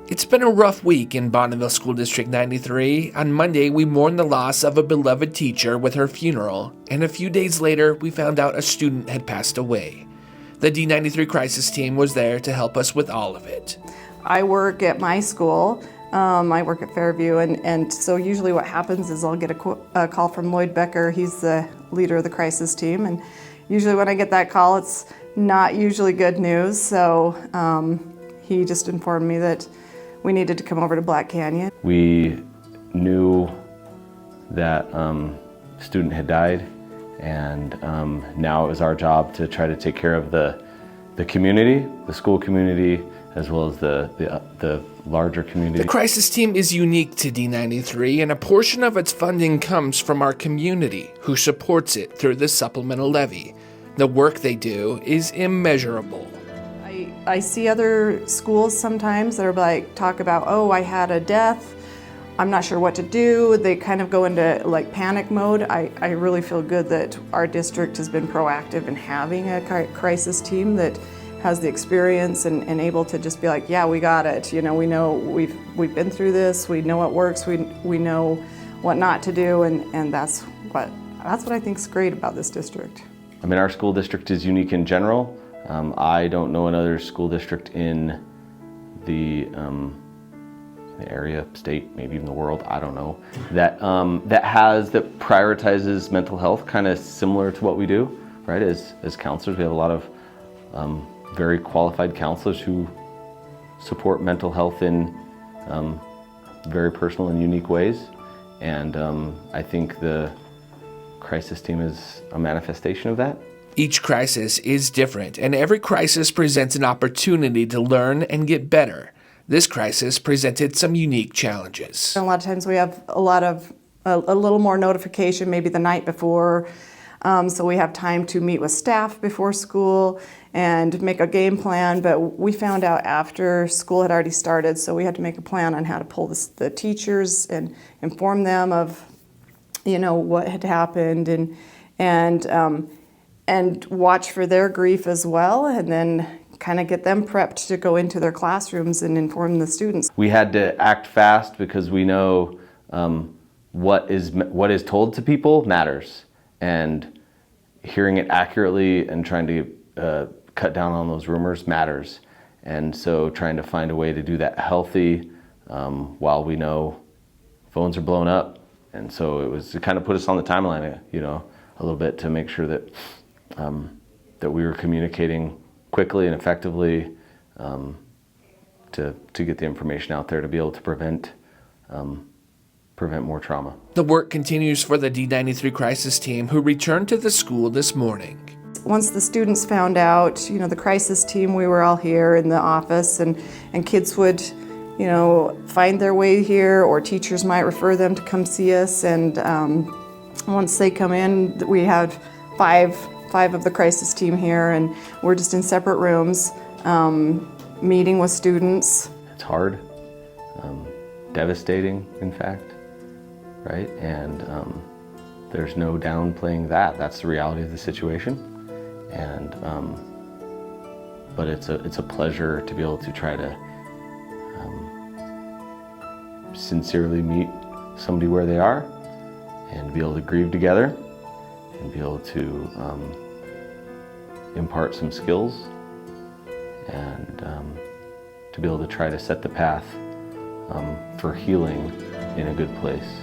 It's been a rough week in Bonneville School District 93. On Monday, we mourned the loss of a beloved teacher with her funeral, and a few days later, we found out a student had passed away. The D93 crisis team was there to help us with all of it. I work at my school. I work at Fairview, and so usually what happens is I'll get a call from Lloyd Becker. He's the leader of the crisis team, and usually when I get that call, it's not usually good news. So he just informed me that we needed to come over to Black Canyon. We knew that student had died, and now it was our job to try to take care of the community, the school community, as well as the larger community. The crisis team is unique to D93, and a portion of its funding comes from our community, who supports it through the supplemental levy. The work they do is immeasurable. I see other schools sometimes that are like, talk about, oh, I had a death, I'm not sure what to do. They kind of go into like panic mode. I really feel good that our district has been proactive in having a crisis team that has the experience and able to just be like, yeah, we got it. You know, we know we've been through this, we know what works, we know what not to do, and that's what I think is great about this district. I mean, our school district is unique in general. I don't know another school district in the area, state, maybe even the world, I don't know, that prioritizes mental health, kind of similar to what we do, right? As counselors, we have a lot of very qualified counselors who support mental health in very personal and unique ways. And I think the crisis team is a manifestation of that. Each crisis is different, and every crisis presents an opportunity to learn and get better. This crisis presented some unique challenges. A lot of times we have a little more notification maybe the night before, so we have time to meet with staff before school and make a game plan, but we found out after school had already started, so we had to make a plan on how to pull the teachers and inform them of, you know, what had happened and watch for their grief as well, and then kind of get them prepped to go into their classrooms and inform the students. We had to act fast because we know what is told to people matters, and hearing it accurately and trying to cut down on those rumors matters. And so trying to find a way to do that healthy while we know phones are blown up. And so it kind of put us on the timeline, you know, a little bit to make sure that that we were communicating quickly and effectively to get the information out there to be able to prevent more trauma. The work continues for the D93 crisis team, who returned to the school this morning. Once the students found out, you know, the crisis team, we were all here in the office, and kids would, you know, find their way here, or teachers might refer them to come see us. And once they come in, we had five of the crisis team here, and we're just in separate rooms, meeting with students. It's hard, devastating, in fact, right? And there's no downplaying that. That's the reality of the situation. And but it's a pleasure to be able to try to sincerely meet somebody where they are, and be able to grieve together, and be able to impart some skills, and to be able to try to set the path for healing in a good place.